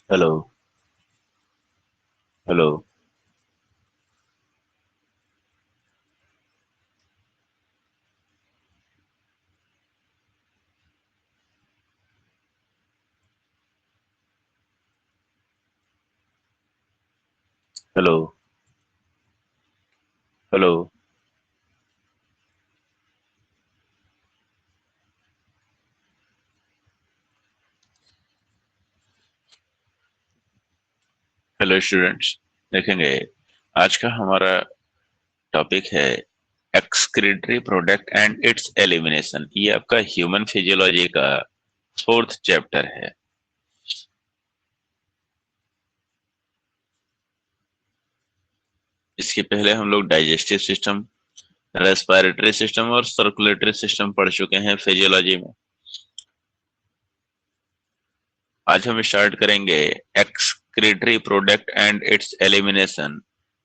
Hello. Hello. Hello. Hello. Hello students. देखेंगे आज का हमारा टॉपिक है excretory product and it's elimination. ये आपका ह्यूमन फिजियोलॉजी का फोर्थ चैप्टर है। इसके पहले हम लोग डाइजेस्टिव सिस्टम, रेस्पिरेटरी सिस्टम और सर्कुलेटरी सिस्टम पढ़ चुके हैं फिजियोलॉजी में। आज हम स्टार्ट करेंगे excretory product and it's elimination,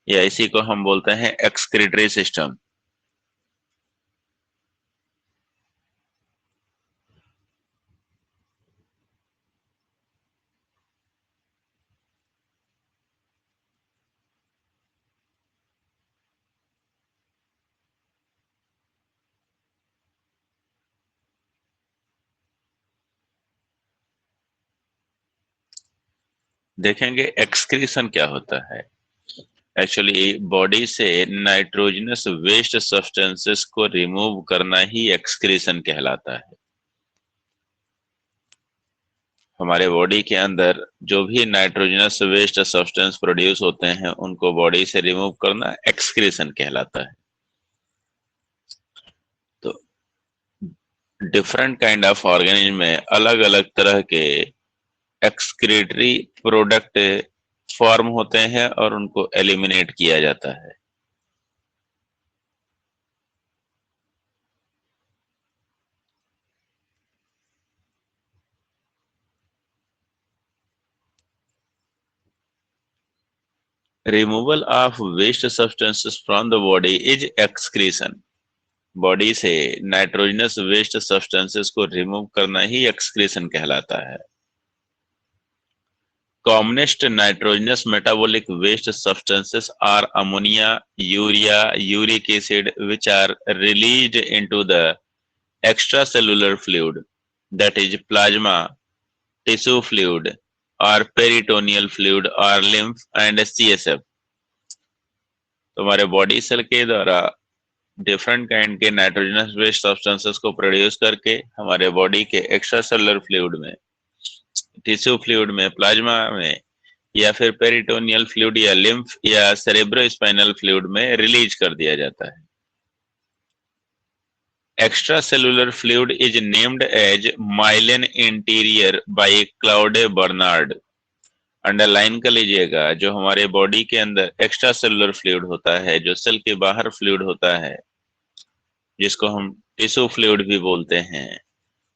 या इसी को हम बोलते हैं एक्सक्रीटरी सिस्टम। देखेंगे एक्सक्रीशन क्या होता है। एक्चुअली बॉडी से नाइट्रोजनस वेस्ट सब्सटेंसेस को रिमूव करना ही एक्सक्रीशन कहलाता है। हमारे बॉडी के अंदर जो भी नाइट्रोजनस वेस्ट सब्सटेंस प्रोड्यूस होते हैं उनको बॉडी से रिमूव करना एक्सक्रीशन कहलाता है। तो डिफरेंट काइंड ऑफ ऑर्गेनिज्म में अलग अलग तरह के एक्सक्रीटरी प्रोडक्ट फॉर्म होते हैं और उनको एलिमिनेट किया जाता है। Removal of waste substances from the body is excretion. Body से नाइट्रोजनस वेस्ट सब्सटेंसेस को रिमूव करना ही एक्सक्रीशन कहलाता है। Commonest nitrogenous metabolic waste substances are ammonia, urea, uric acid which are released into the extracellular fluid, that is plasma, tissue fluid or peritoneal fluid or lymph and CSF। तो हमारे body cell के द्वारा different kind के nitrogenous waste substances को produce करके हमारे body के extra cellular fluid में, टिश्यू फ्लूइड में, प्लाज्मा में या फिर पेरिटोनियल फ्लूइड या लिम्फ या सेरेब्रोस्पाइनल फ्लूइड में रिलीज कर दिया जाता है। Extra cellular fluid is named as milieu interieur by Claude Bernard. Underline कर लीजिएगा, जो हमारे बॉडी के अंदर एक्स्ट्रा सेलुलर फ्लूइड होता है, जो सेल के बाहर फ्लूइड होता है, जिसको हम टिश्यू फ्लूइड भी बोलते हैं,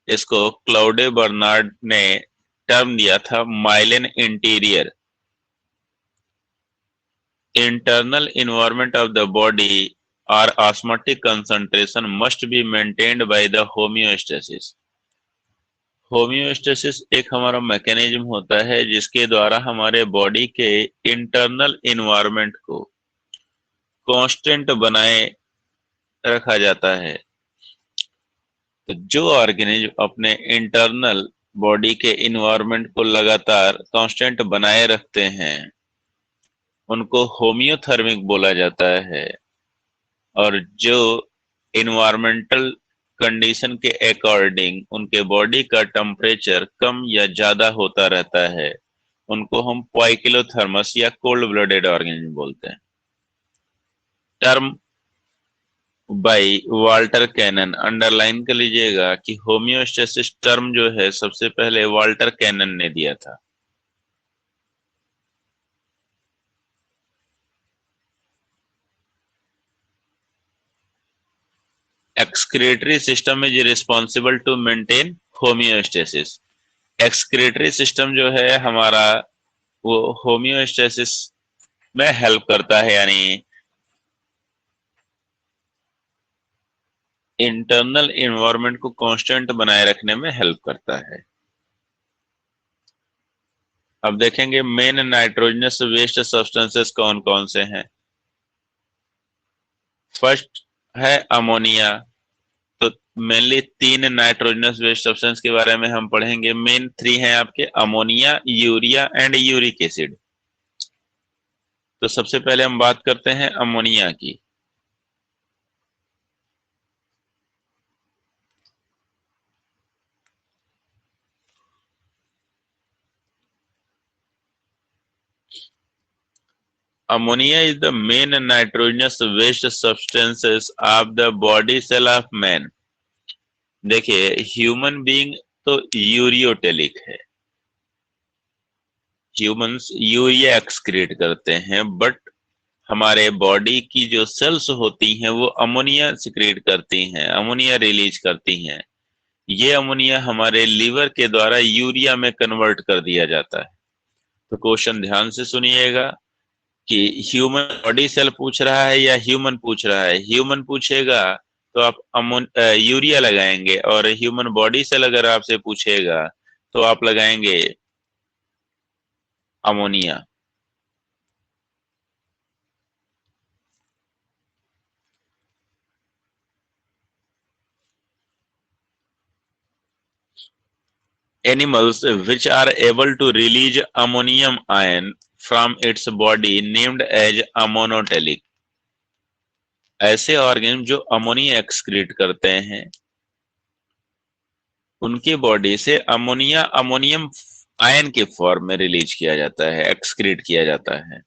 इसको क्लाउडे बर्नार्ड ने टर्म दिया था myelin interior. Internal environment of the body or osmotic concentration must be maintained by the homeostasis। Homeostasis एक हमारा मैकेनिज्म होता है जिसके द्वारा हमारे बॉडी के इंटरनल इन्वायरमेंट को कांस्टेंट बनाए रखा जाता है। तो जो ऑर्गेनिज्म अपने इंटरनल बॉडी के इन्वायरमेंट को लगातार कांस्टेंट बनाए रखते हैं उनको होम्योथर्मिक बोला जाता है। और जो इन्वायरमेंटल कंडीशन के अकॉर्डिंग उनके बॉडी का टेम्परेचर कम या ज्यादा होता रहता है उनको हम पाइकिलोथर्मस या कोल्ड ब्लडेड ऑर्गेनिज्म बोलते हैं। Term by Walter Cannon, underline कर लीजिएगा कि होम्योस्टेसिस टर्म जो है सबसे पहले वाल्टर कैनन ने दिया था। Excretory system is responsible to maintain homeostasis. Excretory system जो है हमारा वो होम्योस्टेसिस में हेल्प करता है, यानी इंटरनल इन्वायरमेंट को कांस्टेंट बनाए रखने में हेल्प करता है। अब देखेंगे मेन नाइट्रोजनस वेस्ट सब्सटेंसेस कौन कौन से हैं। फर्स्ट है अमोनिया। तो मेनली तीन नाइट्रोजनस वेस्ट सब्सटेंस के बारे में हम पढ़ेंगे। मेन थ्री हैं आपके, ammonia, urea and uric acid. तो सबसे पहले हम बात करते हैं अमोनिया की। Ammonia is the main nitrogenous waste substances of the body cell of man। देखिए ह्यूमन बीइंग तो यूरियोटेलिक है, ह्यूमंस यूरिया एक्सक्रीट करते हैं, बट हमारे बॉडी की जो सेल्स होती हैं वो अमोनिया सिक्रीट करती हैं, अमोनिया रिलीज करती हैं। ये अमोनिया हमारे लीवर के द्वारा यूरिया में कन्वर्ट कर दिया जाता है। तो क्वेश्चन ध्यान से सुनिएगा कि ह्यूमन बॉडी सेल पूछ रहा है या ह्यूमन पूछ रहा है। ह्यूमन पूछेगा तो आप यूरिया लगाएंगे, और ह्यूमन बॉडी सेल अगर आपसे पूछेगा तो आप लगाएंगे ammonia. Animals which are able to release ammonium ion from its body named as ammonotelic। ऐसे ऑर्गेन जो अमोनिया एक्सक्रीट करते हैं उनकी बॉडी से अमोनिया अमोनियम आयन के फॉर्म में रिलीज किया जाता है, एक्सक्रीट किया जाता है।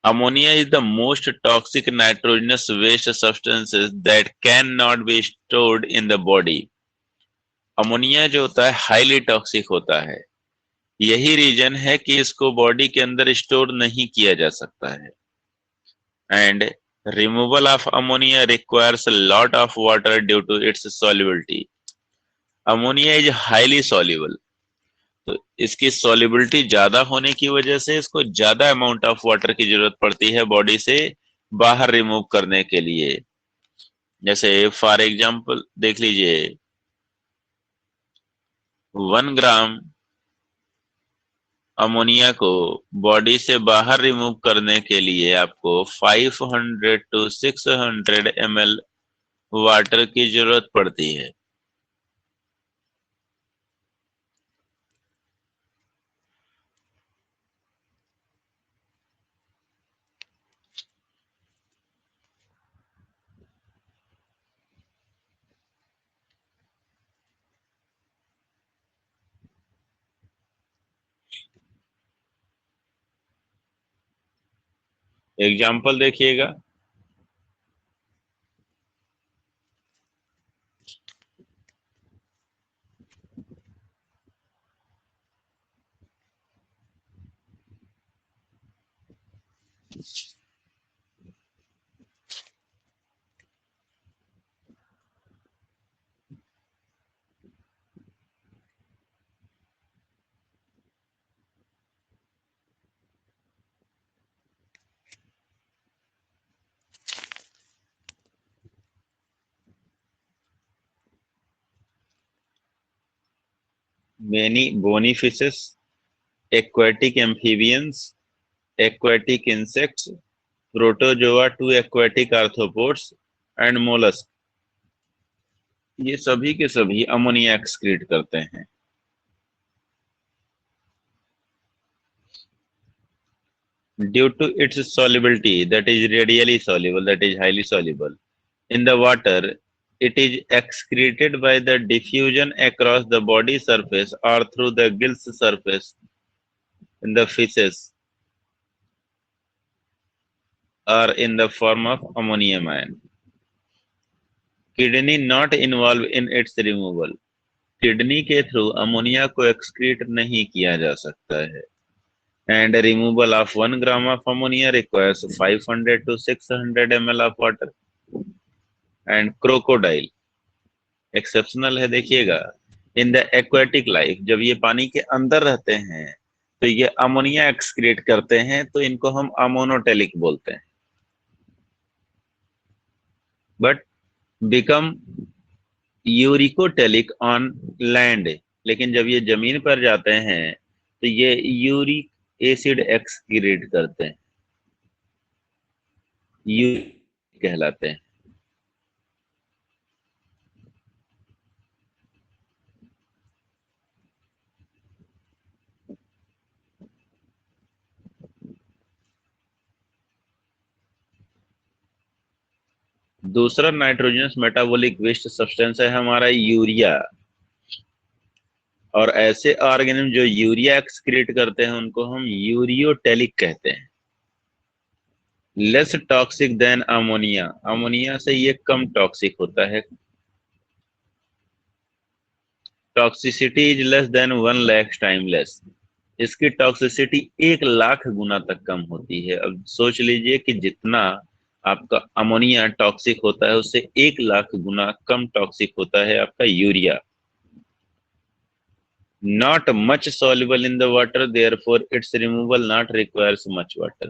Ammonia is the most toxic nitrogenous waste substances that cannot be stored in the body। Ammonia जो होता है हाईली टॉक्सिक होता है, यही रीजन है कि इसको बॉडी के अंदर स्टोर नहीं किया जा सकता है। And removal of ammonia requires a lot of water due to its solubility। Ammonia is highly soluble, तो इसकी सॉल्युबिलिटी ज्यादा होने की वजह से इसको ज्यादा अमाउंट ऑफ वाटर की जरूरत पड़ती है बॉडी से बाहर रिमूव करने के लिए। जैसे फॉर एग्जांपल देख लीजिए, 1 ग्राम अमोनिया को बॉडी से बाहर रिमूव करने के लिए आपको 500 to 600 ml वाटर की जरूरत पड़ती है। एग्जाम्पल देखिएगा, many bony fishes, aquatic amphibians, aquatic insects, protozoa to aquatic arthropods and mollusc, ये सभी के सभी अमोनिया एक्सक्रीट करते हैं। Due to its solubility, that is radially soluble, that is highly soluble in the water, it is excreted by the diffusion across the body surface or through the gills surface in the fishes or in the form of ammonium ion। Kidney not involved in its removal। Kidney के through ammonia को excrete नहीं किया जा सकता है। And removal of 1 gram of ammonia requires 500 to 600 ml of water. And crocodile exceptional है, देखिएगा, in the aquatic life, जब ये पानी के अंदर रहते हैं तो ये अमोनिया एक्सक्रीट करते हैं, तो इनको हम अमोनोटेलिक बोलते हैं। But become uricotelic on land, लेकिन जब ये जमीन पर जाते हैं तो ये यूरिक एसिड एक्सक्रीट करते हैं, यूरिक कहलाते हैं। दूसरा नाइट्रोजनस मेटाबॉलिक वेस्ट सब्सटेंस है हमारा यूरिया। और ऐसे ऑर्गेनिज्म जो यूरिया एक्सक्रीट करते हैं उनको हम यूरियोटेलिक कहते हैं। Less toxic than ammonia, ammonia से ये कम टॉक्सिक होता है। Toxicity is less than 1 lakh time less, इसकी टॉक्सिसिटी 1 लाख गुना तक कम होती है। अब सोच लीजिए कि जितना आपका अमोनिया टॉक्सिक होता है उससे 1 लाख गुना कम टॉक्सिक होता है आपका urea. Not much soluble in the water, therefore its removal not requires much water।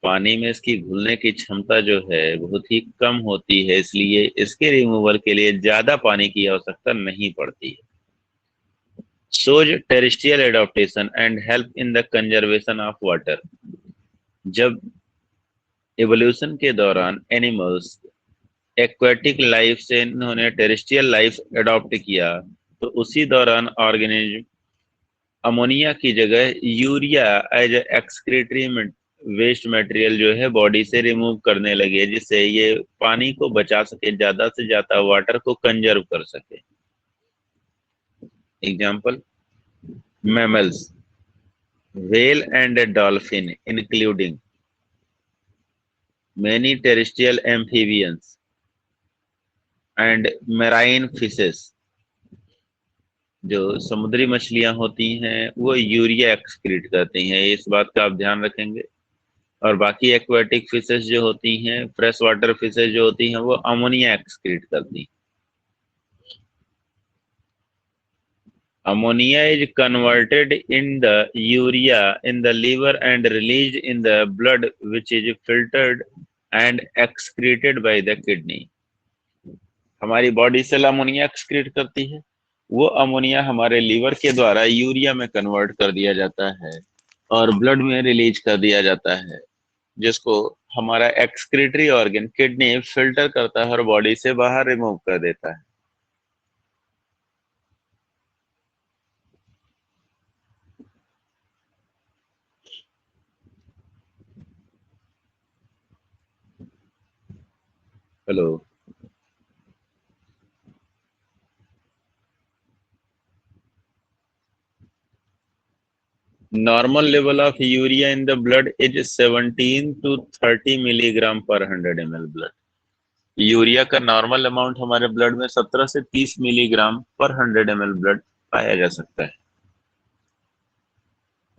पानी में इसकी घुलने की क्षमता जो है बहुत ही कम होती है, इसलिए इसके रिमूवल के लिए ज्यादा पानी की आवश्यकता नहीं पड़ती है। shows terrestrial adaptation and help in the conservation of water। जब एवोल्यूशन के दौरान एनिमल्स एक्वेटिक लाइफ से इन्होंने टेरेस्ट्रियल लाइफ अडॉप्ट किया, तो उसी दौरान ऑर्गेनिज्म अमोनिया की जगह urea as excretory waste material जो है बॉडी से रिमूव करने लगे, जिससे ये पानी को बचा सके, ज्यादा से ज्यादा वाटर को कंजर्व कर सके। Example, mammals, whale and a dolphin including many terrestrial amphibians and marine fishes। जो समुद्री मछलियां होती हैं वो यूरिया एक्सक्रीट करती हैं, इस बात का आप ध्यान रखेंगे। और बाकी एक्वेटिक फिशेस जो होती हैं, फ्रेश वाटर फिशेस जो होती हैं, वो अमोनिया एक्सक्रीट करती हैं। Ammonia is converted in the urea in the liver and released in the blood, which is filtered and excreted by the kidney। हमारी बॉडी सेल अमोनिया एक्सक्रीट करती है, वो अमोनिया हमारे लीवर के द्वारा यूरिया में कन्वर्ट कर दिया जाता है और ब्लड में रिलीज कर दिया जाता है, जिसको हमारा एक्सक्रीटरी ऑर्गन किडनी फिल्टर करता है और बॉडी से बाहर रिमूव कर देता है। Hello. Normal level of urea in the blood is 17 to 30 milligram per 100 ml blood। Urea का नॉर्मल अमाउंट हमारे ब्लड में 17 से 30 मिलीग्राम पर 100 ml ब्लड पाया जा सकता है।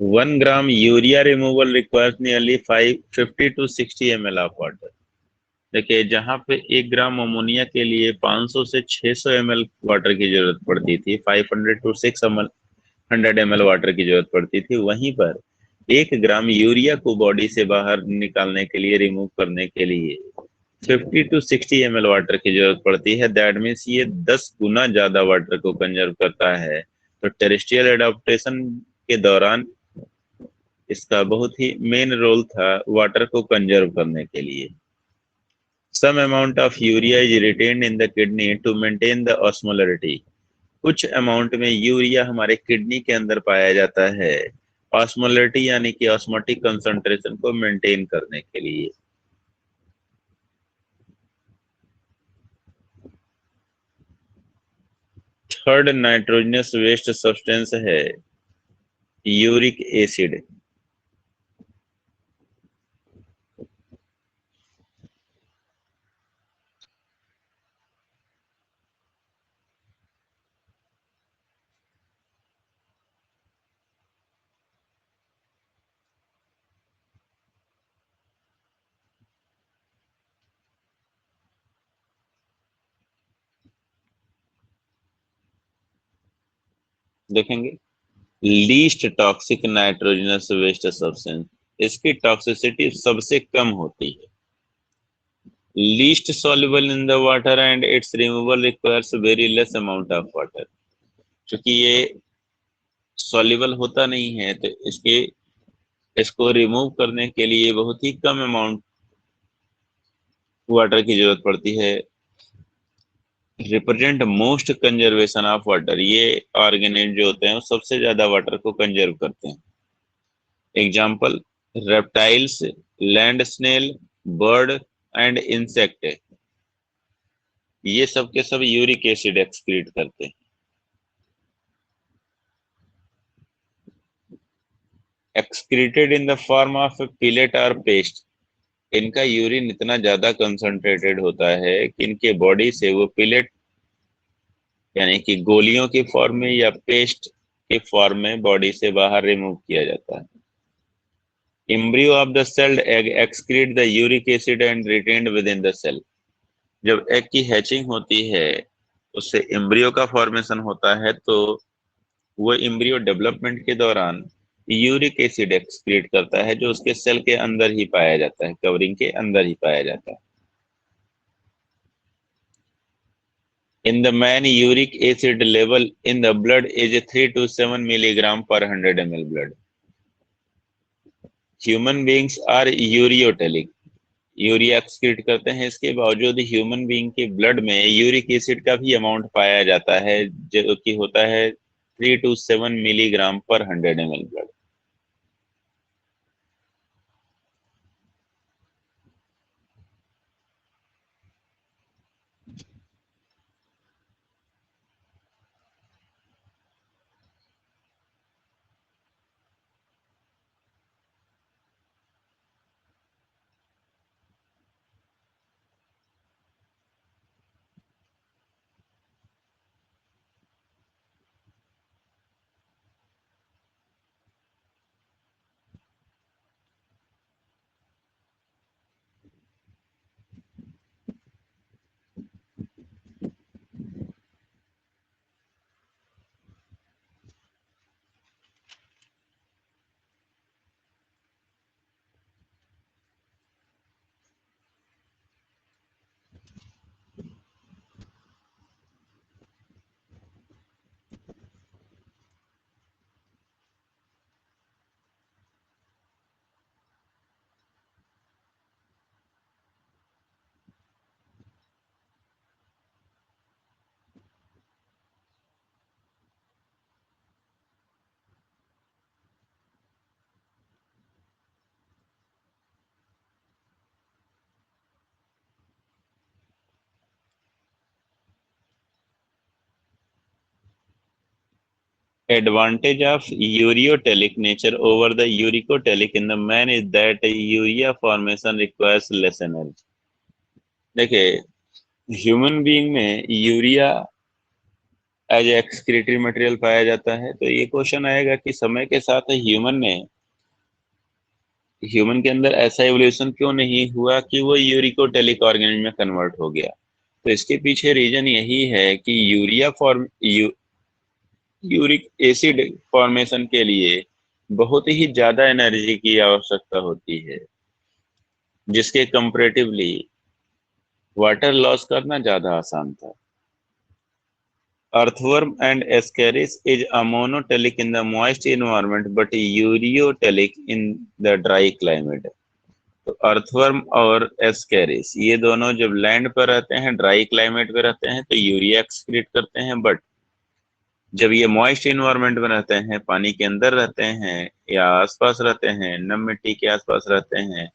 1 gram urea removal requires nearly 50 to 60 ml of water. देखिए, जहां पे 1 ग्राम अमोनिया के लिए 500 से 600 ml वाटर की जरूरत पड़ती थी, 500 to 600 ml वाटर की जरूरत पड़ती थी, वहीं पर 1 ग्राम यूरिया को बॉडी से बाहर निकालने के लिए, रिमूव करने के लिए 50 to 60 ml वाटर की जरूरत पड़ती है। दैट मीन्स ये 10 गुना ज्यादा वाटर को कंजर्व करता है। तो टेरेस्ट्रियल एडाप्टेशन के दौरान इसका बहुत ही मेन रोल था वाटर को कंजर्व करने के लिए। Some amount of urea is retained in the kidney to maintain the osmolarity. कुछ अमाउंट में यूरिया हमारे किडनी के अंदर पाया जाता है ऑस्मोलरिटी यानी कि ऑस्मोटिक कंसंट्रेशन को मेंटेन करने के लिए। थर्ड नाइट्रोजनस वेस्ट सब्सटेंस है यूरिक एसिड। देखेंगे, least toxic nitrogenous waste substance, इसकी टॉक्सिसिटी सबसे कम होती है। Least soluble in the water and its removal requires very less amount of water. क्योंकि ये सॉल्युबल होता नहीं है, तो इसको रिमूव करने के लिए बहुत ही कम अमाउंट वाटर की जरूरत पड़ती है। Represent most conservation of water, ये ऑर्गेनिज्म जो होते हैं वो सबसे ज्यादा वाटर को कंजर्व करते हैं। Example, reptiles, land snail, bird and insect, ये सब के सब यूरिक एसिड एक्सक्रीट करते हैं। Excreted in the form of pellet और पेस्ट, इनका यूरिन इतना ज्यादा कंसंट्रेटेड होता है कि इनके बॉडी से वो पिलेट यानी कि गोलियों के फॉर्म में या पेस्ट के फॉर्म में बॉडी से बाहर रिमूव किया जाता है। Embryo of the shelled egg excrete the uric acid and retained within the shell, जब एग की हैचिंग होती है उससे एम्ब्रियो का फॉर्मेशन होता है, तो वो एम्ब्रियो डेवलपमेंट के दौरान यूरिक एसिड एक्सक्रीट करता है, जो उसके सेल के अंदर ही पाया जाता है, कवरिंग के अंदर ही पाया जाता है। In the man, uric acid level in the blood is 3 to 7 milligram per 100 ml blood. Human beings are ureotelic, urea excrete करते हैं, इसके बावजूद ह्यूमन बीइंग के ब्लड में यूरिक एसिड का भी अमाउंट पाया जाता है, जो कि होता है 3 to 7 मिलीग्राम पर 100 ml blood. Advantage of ureotelic nature over the uricotelic in the man is that urea formation requires less energy। देखिए, ह्यूमन बीइंग में यूरिया एज एक्सक्रीटरी मटेरियल पाया जाता है, तो ये क्वेश्चन आएगा कि समय के साथ ह्यूमन के अंदर ऐसा एवोल्यूशन क्यों नहीं हुआ कि वो यूरिकोटेलिक ऑर्गेनिज्म में कन्वर्ट हो गया। तो इसके पीछे रीजन यही है कि यूरिक एसिड फॉर्मेशन के लिए बहुत ही ज्यादा एनर्जी की आवश्यकता होती है, जिसके कंपैरेटिवली वाटर लॉस करना ज्यादा आसान था। Earthworm and Ascaris is monotelic in the moist environment but ureotelic in the dry climate। तो अर्थवर्म और एस्केरिस ये दोनों जब लैंड पर रहते हैं, ड्राई क्लाइमेट पे रहते हैं, तो यूरिया एक्सक्रीट करते हैं, बट जब ये मॉइस्ट इन्वायरमेंट में रहते हैं, पानी के अंदर रहते हैं या आसपास रहते हैं, नम मिट्टी के आसपास रहते हैं,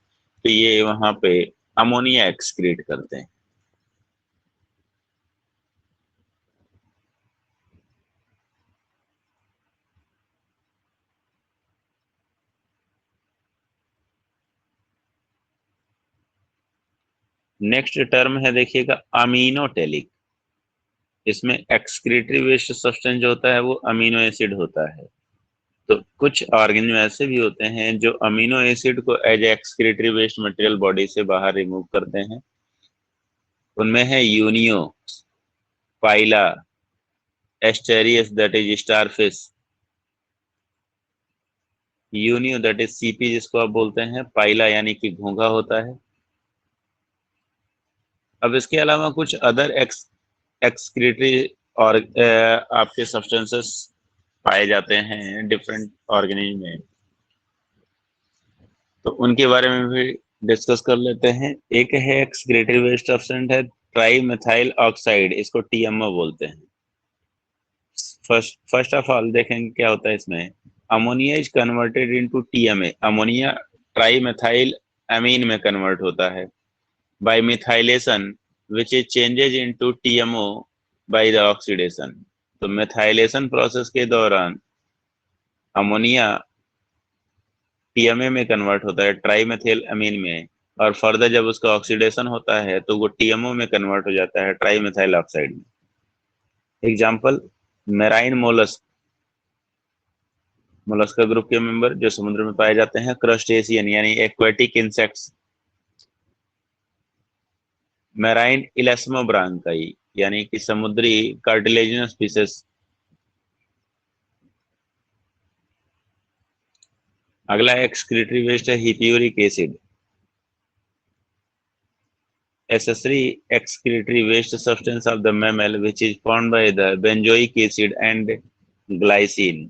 तो ये वहां पे अमोनिया एक्सक्रीट करते हैं। नेक्स्ट टर्म है देखिएगा अमीनोटेलिक। इसमें एक्सक्रीटरी वेस्ट सब्सटेंस जो होता है वो अमीनो एसिड होता है। तो कुछ ऑर्गेनिज्म ऐसे भी होते हैं जो अमीनो एसिड को as excretory waste material body से बाहर रिमूव करते हैं। उनमें है Unio, Pila, Asterias that is starfish, Unio that is सीपी जिसको आप बोलते हैं, पाइला यानी कि घोंघा होता है। अब इसके अलावा कुछ अदर एक्सक्रीटरी और आपके सब्सटेंसेस पाए जाते हैं डिफरेंट ऑर्गेनिज्म में, तो उनके बारे में भी डिस्कस कर लेते हैं। एक है एक्सक्रीटरी वेस्ट सब्सटेंस है ट्राई मिथाइल ऑक्साइड, इसको टीएमओ बोलते हैं। फर्स्ट ऑफ ऑल देखेंगे क्या होता है इसमें। Ammonia is converted into TMA, ammonia tri methyl amine में कन्वर्ट होता है by methylation which is changes into TMO by the oxidation. तो मिथाइलेशन प्रोसेस के दौरान अमोनिया टीएमए में कन्वर्ट होता है, ट्राई मेथिल अमीन में, और फर्दर जब उसका ऑक्सीडेशन होता है तो वो टीएमओ में कन्वर्ट हो जाता है, ट्राई मेथाइल ऑक्साइड में। Example, marine mollusc, Mollusca group के मेंबर जो समुद्र में पाए जाते हैं। क्रस्टेशियन यानी एक्वेटिक इंसेक्ट्स। मेराइन इलेस्मोब्रांकाई यानी कि समुद्री कार्टिलेजिनस फिशेस। अगला एक्सक्रीटरी वेस्ट है हिप्यूरिक acid, accessory excretory waste substance of the mammal which is formed by the benzoic acid and glycine।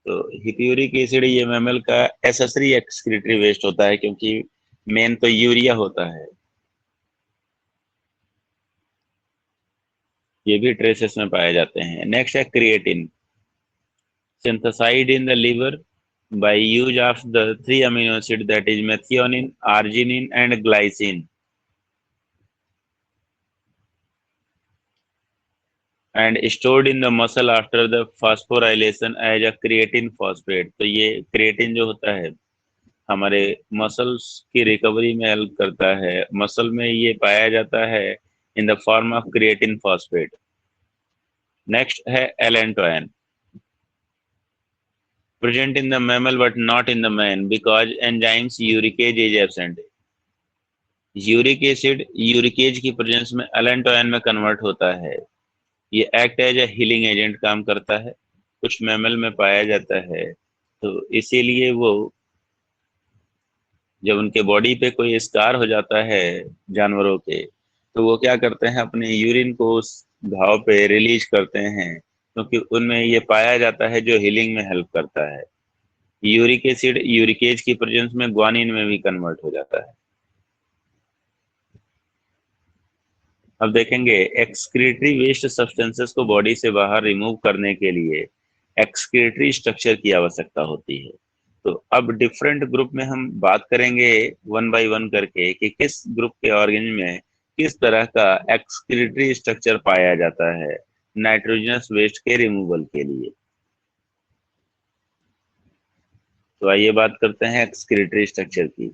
तो हिप्यूरिक एसिड ये मैमल का एसेसरी एक्सक्रीटरी वेस्ट होता है, क्योंकि मेन तो यूरिया होता है। ये भी ट्रेसेस में पाए जाते हैं। नेक्स्ट है creatine, synthesized in the liver by use of the three amino acid that is methionine, arginine and glycine and stored in the muscle after the phosphorylation as a creatine phosphate। तो ये creatine जो होता है हमारे muscles की recovery में help करता है, मसल में ये पाया जाता है in the form of creatine phosphate. Next है allantoin, present in the mammal but not in the man because enzymes uricase is absent. Uric acid uricase की प्रेजेंस में एलेंटोइन में कन्वर्ट होता है। ये act as a healing agent काम करता है, कुछ मैमल में पाया जाता है। तो इसीलिए वो जब उनके बॉडी पे कोई स्कार हो जाता है जानवरों के, तो वो क्या करते हैं, अपने यूरिन को उस घाव पे रिलीज करते हैं, क्योंकि उनमें ये पाया जाता है जो हीलिंग में हेल्प करता है। यूरिक एसिड यूरिकेज की प्रेजेंस में ग्वानिन में भी कन्वर्ट हो जाता है। अब देखेंगे एक्सक्रीटरी वेस्ट सब्सटेंसेस को बॉडी से बाहर रिमूव करने के लिए एक्सक्रीटरी स्ट्रक्चर की आवश्यकता होती है। तो अब डिफरेंट ग्रुप में हम बात करेंगे वन बाय वन करके कि किस ग्रुप के ऑर्गेनिज्म में किस तरह का एक्सक्रीटरी स्ट्रक्चर पाया जाता है नाइट्रोजनस वेस्ट के रिमूवल के लिए। तो आइए बात करते हैं एक्सक्रीटरी स्ट्रक्चर की।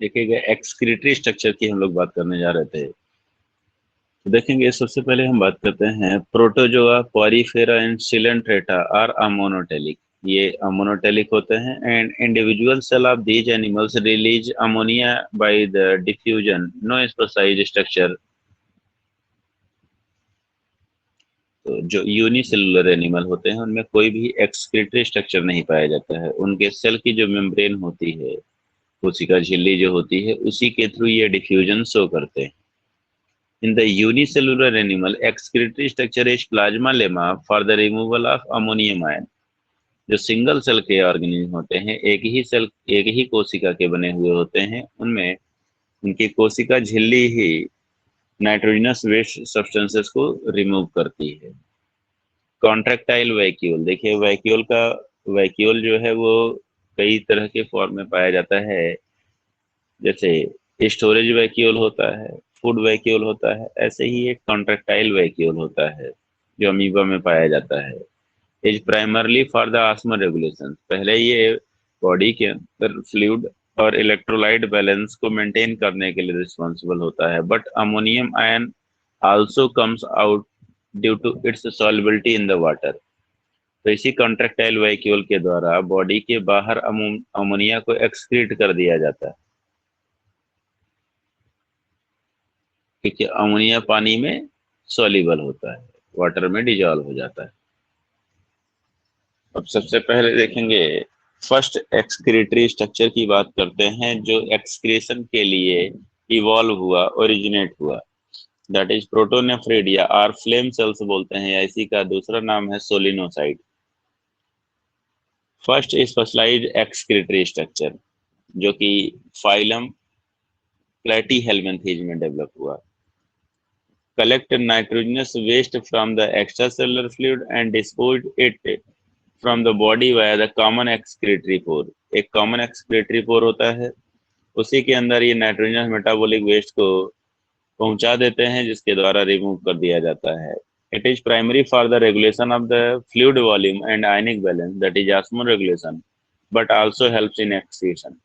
देखिएगा एक्सक्रीटरी स्ट्रक्चर की हम लोग बात करने जा रहे थे। तो देखेंगे सबसे पहले हम बात करते हैं protozoa, porifera and coelenterata are ammonotelic. ये अमोनोटेलिक होते हैं and individual cell of these animals release ammonia by the diffusion, no specified structure. तो जो यूनिसेलुलर एनिमल होते हैं उनमें कोई भी एक्सक्रीटरी स्ट्रक्चर नहीं पाया जाता है। उनके सेल की जो मेम्ब्रेन होती है, कोशिका झिल्ली जो होती है, उसी के थ्रू ये डिफ्यूजन शो करते हैं। In the unicellular animal, excretory structure is plasma lemma for the removal of ammonium ion। जो सिंगल सेल के ऑर्गेनिज्म होते हैं, एक ही कोशिका के बने हुए होते हैं, उनमें उनकी कोशिका झिल्ली ही नाइट्रोजनस वेस्ट सब्सटेंसेस को रिमूव करती है। कॉन्ट्रैक्टाइल वैक्यूल, देखिए वैक्यूल जो है वो कई तरह के फॉर्म में पाया जाता है। जैसे स्टोरेज वैक्यूल होता है, फूड वैक्यूल होता है, ऐसे ही एक कॉन्ट्रैक्टाइल वैक्यूल होता है जो अमीबा में पाया जाता है। Is primarily for the osmo regulation, पहले ये बॉडी के अंदर फ्लूइड और इलेक्ट्रोलाइट बैलेंस को मेंटेन करने के लिए रिस्पॉन्सिबल होता है, but ammonium ion also comes out due to its solubility in the water. तो इसी कॉन्ट्रैक्टाइल वैक्यूल के द्वारा बॉडी के बाहर अमोनिया को एक्सक्रीट कर दिया जाता है, क्योंकि अमोनिया पानी में सॉल्युबल होता है, वाटर में डिजॉल्व हो जाता है। अब सबसे पहले देखेंगे फर्स्ट एक्सक्रीटरी स्ट्रक्चर की बात करते हैं जो एक्सक्रीशन के लिए इवॉल्व हुआ, ओरिजिनेट हुआ। That is protonephridia or flame cells बोलते हैं, या इसी का दूसरा नाम है solenocyte. First specialised excretory structure जो कि फाइलम प्लेटीहेल्मिन्थेज में डेवलप हुआ। Collect nitrogenous waste from the extracellular fluid and dispose it from the body via the common excretory pore। एक कॉमन एक्सक्रीटरी पोर होता है, उसी के अंदर ये नाइट्रोजनस मेटाबॉलिक वेस्ट को पहुंचा देते हैं, जिसके द्वारा रिमूव कर दिया जाता है। It is primary for the regulation of the fluid volume and ionic balance, that is osmo regulation, but also helps in excretion.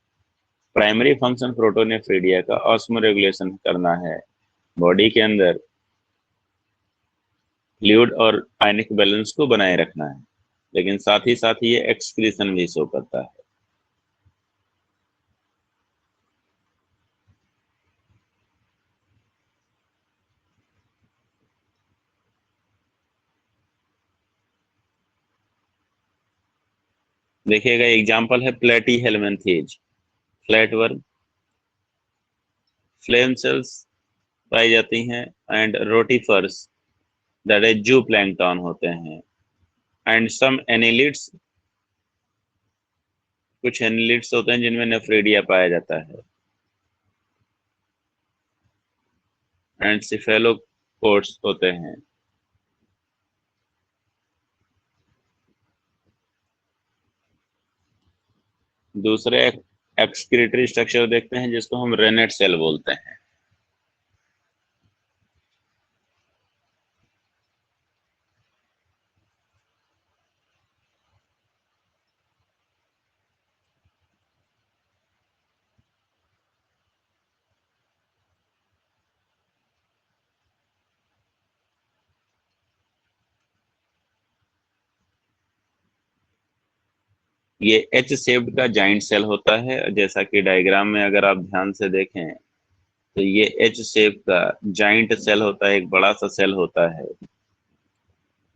Primary function protonephridia का ऑस्मो रेगुलेशन करना है, बॉडी के अंदर फ्लूइड और आयनिक बैलेंस को बनाए रखना है, लेकिन साथ ही साथ ये एक्सक्रीशन भी शो करता है। देखिएगा एग्जांपल है प्लेटीहेल्मिन्थेज, फ्लैटवर्म, फ्लेम सेल्स पाई जाती हैं, एंड रोटिफर्स दैट इज जू प्लैंकटन होते हैं, एंड सम एनिलिड्स, कुछ एनिलिड्स होते हैं जिनमें नेफ्रेडिया पाया जाता है, एंड सिफेलोपोड्स होते हैं। दूसरे एक्सक्रीटरी स्ट्रक्चर देखते हैं जिसको हम रेनेट सेल बोलते हैं। ये एच शेप्ड का जाइंट सेल होता है, जैसा कि डायग्राम में अगर आप ध्यान से देखें तो ये एच शेप का जाइंट सेल होता है, एक बड़ा सा सेल होता है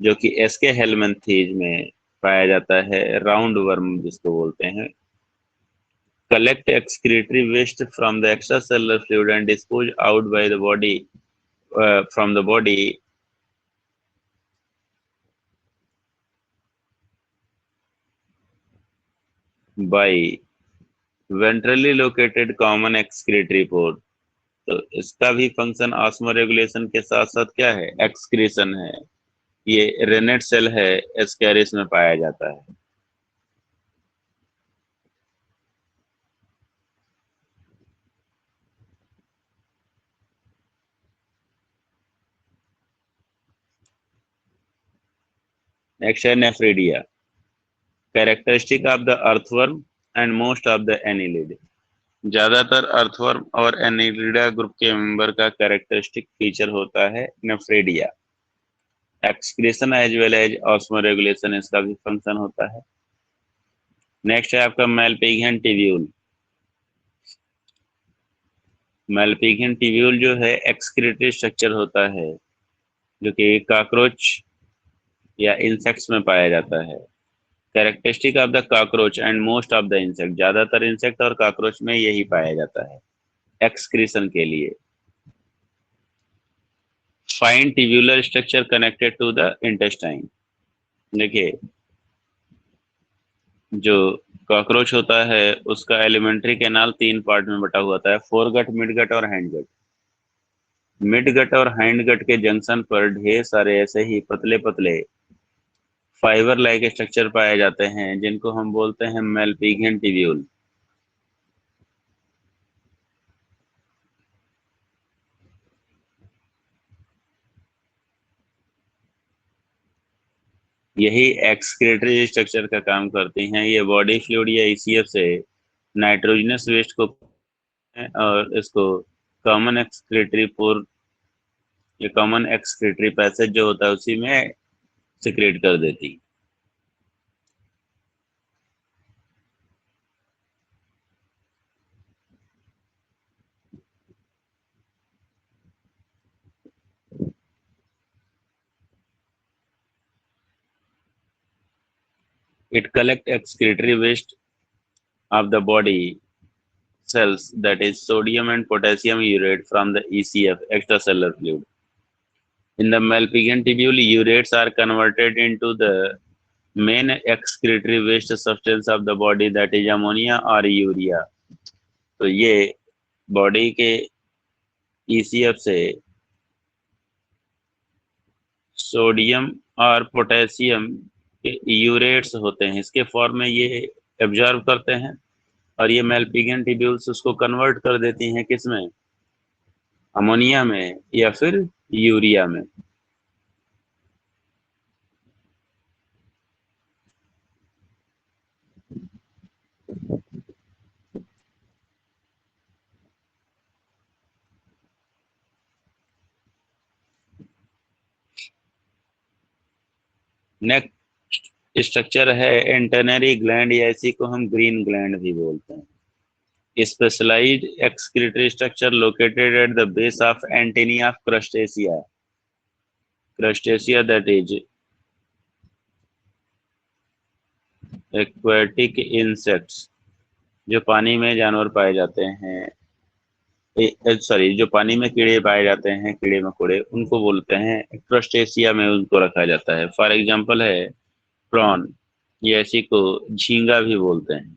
जो कि एसके हेलमिन्थेज में पाया जाता है, राउंड वर्म जिसको बोलते हैं। Collect excretory waste from the extracellular fluid and dispose out by the body from the body by ventrally located common excretory pore। तो इसका भी फंक्शन ऑस्मो रेगुलेशन के साथ साथ क्या है, एक्सक्रीशन है। ये रेनेट सेल है, एस्केरिस में पाया जाता है। नेक्स्ट है nephridia, characteristic of the earthworm and most of the annelid. ज्यादातर अर्थवर्म और एनिलिडा ग्रुप के मेंबर का कैरेक्टरिस्टिक फीचर होता है nephridia. Excretion as well as osmoregulation इसका भी फंक्शन होता है। नेक्स्ट है आपका मेलपिगियन टिब्यूल। मेलपिगियन टिब्यूल जो है एक्सक्रीटरी स्ट्रक्चर होता है जो कि कॉकरोच या इंसेक्ट्स में पाया जाता है। Characteristic of the cockroach and most of the insect, ज्यादातर इंसेक्ट और कॉकरोच में यही पाया जाता है एक्सक्रीशन के लिए। Fine tubular structure connected to the intestine. देखिए, जो कॉकरोच होता है उसका एलिमेंट्री कैनाल 3 पार्ट में बटा हुआ है, फोरगट, मिडगट और हैंडगट। मिडगट और हैंडगट के जंक्शन पर ढेर सारे ऐसे ही पतले पतले फाइबर लाइक स्ट्रक्चर पाए जाते हैं जिनको हम बोलते हैं मेलपिगियन टिब्यूल। यही एक्सक्रीटरी स्ट्रक्चर का काम करती हैं। ये बॉडी फ्लूइड या ईसीएफ से नाइट्रोजनस वेस्ट को और इसको कॉमन एक्सक्रीटरी पोर या कॉमन एक्सक्रीटरी पैसेज जो होता है उसी में सिक्रेट कर देती। It collect excretory waste of the body cells, that is sodium and potassium urate from the ECF extracellular fluid. In the Malpighian tubule, urates are converted into the main excretory waste substance of the body, that is ammonia or urea. तो ये body के ECF से sodium और potassium के urates होते हैं, इसके form में ये एब्जॉर्ब करते हैं और ये मेलपिगियन टिब्यूल्स उसको कन्वर्ट कर देती हैं किसमें, अमोनिया में या फिर यूरिया में। नेक्स्ट स्ट्रक्चर है इंटरनरी ग्लैंड, या इसी को हम ग्रीन ग्लैंड भी बोलते हैं। Specialised excretory structure located at the base of antennae of crustacea. Crustacea that is aquatic insects, जो पानी में जानवर पाए जाते हैं, सॉरी, जो पानी में कीड़े पाए जाते हैं, कीड़े मकोड़े, उनको बोलते हैं क्रस्टेशिया में उनको रखा जाता है। फॉर एग्जांपल है प्रॉन, ये ऐसी को झींगा भी बोलते हैं।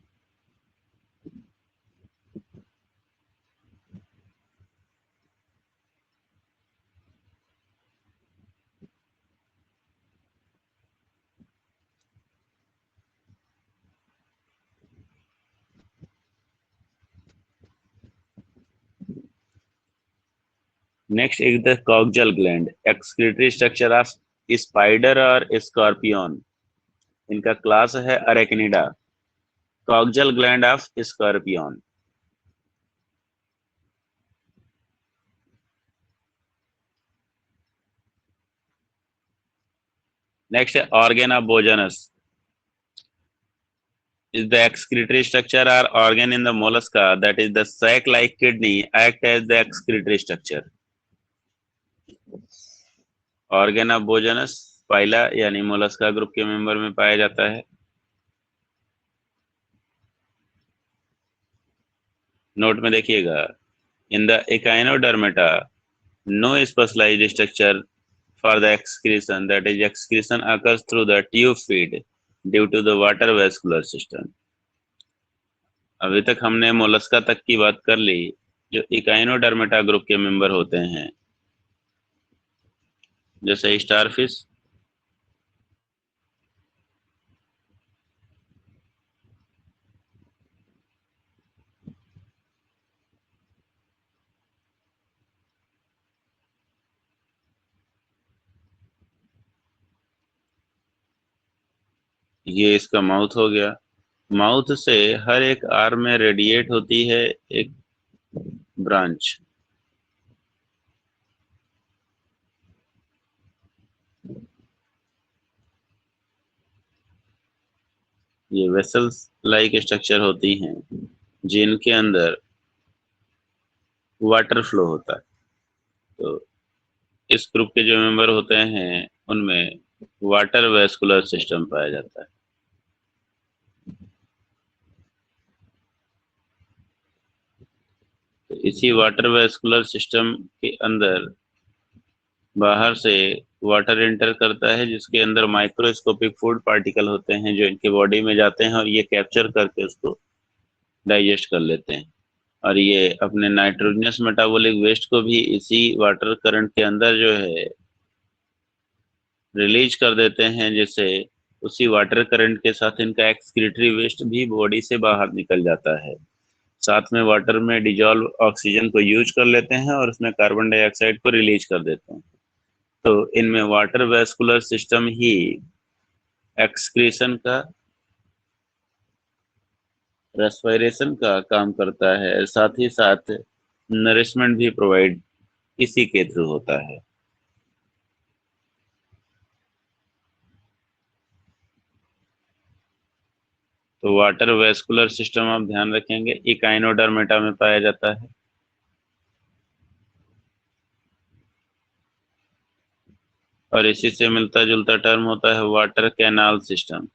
Next is the coxal gland, excretory structure of spider और स्कॉर्पियन। इनका क्लास है arachnida. Coxal gland of scorpion. Next है organ of Bojanus, is the excretory structure or organ in the mollusca, that is the sac like kidney act as the excretory structure. Organ of Bojanus Pila यानी Mollusca group के member में पाया जाता है। Note में देखिएगा, in the echinodermata no specialised structure for the excretion, that is excretion occurs through the tube feed due to the water vascular system. अभी तक हमने मोलस्का तक की बात कर ली जो इकाइनोडर्मेटा ग्रुप के मेंबर होते हैं, जैसे स्टारफिश, ये इसका माउथ हो गया। माउथ से हर एक आर में रेडिएट होती है एक ब्रांच। ये वेसल्स लाइक स्ट्रक्चर होती हैं जिनके अंदर वाटर फ्लो होता है। तो इस ग्रुप के जो मेंबर होते हैं उनमें वाटर वेस्कुलर सिस्टम पाया जाता है। तो इसी वाटर वेस्कुलर सिस्टम के अंदर बाहर से वाटर एंटर करता है जिसके अंदर माइक्रोस्कोपिक फूड पार्टिकल होते हैं जो इनके बॉडी में जाते हैं और ये कैप्चर करके उसको डाइजेस्ट कर लेते हैं। और ये अपने नाइट्रोजनस मेटाबॉलिक वेस्ट को भी इसी वाटर करंट के अंदर जो है रिलीज कर देते हैं, जिससे उसी वाटर करंट के साथ इनका एक्सक्रीटरी वेस्ट भी बॉडी से बाहर निकल जाता है। साथ में वाटर में डिजॉल्व ऑक्सीजन को यूज कर लेते हैं और उसमें कार्बन डाइऑक्साइड को रिलीज कर देते हैं। तो इनमें वाटर वेस्कुलर सिस्टम ही एक्सक्रीशन का, रेस्पिरेशन का काम करता है, साथ ही साथ नरिशमेंट भी प्रोवाइड इसी के थ्रू होता है। तो वाटर वेस्कुलर सिस्टम आप ध्यान रखेंगे इकाइनोडर्मेटा में पाया जाता है। और इसी से मिलता जुलता टर्म होता है वाटर कैनाल सिस्टम।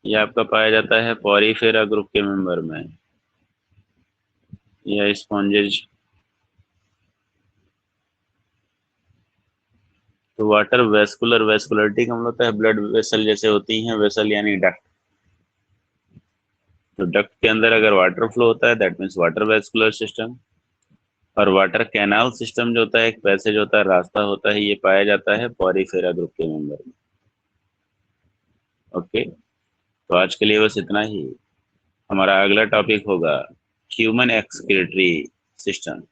यह आपका पाया जाता है पॉरीफेरा ग्रुप के मेंबर में। यह स्पॉन्जेज। तो वाटर वेस्कुलर, वेस्कुलरिटी का मतलब होता है ब्लड वेसल जैसे होती हैं, वेसल यानी डक्ट। तो डक्ट के अंदर अगर वाटर फ्लो होता है that means water vascular system. और वाटर कैनाल सिस्टम जो होता है एक पैसेज होता है, रास्ता होता है, ये पाया जाता है पॉरीफेरा ग्रुप के मेंबर में। ओके, तो आज के लिए बस इतना ही। हमारा अगला टॉपिक होगा ह्यूमन एक्सक्रीटरी सिस्टम।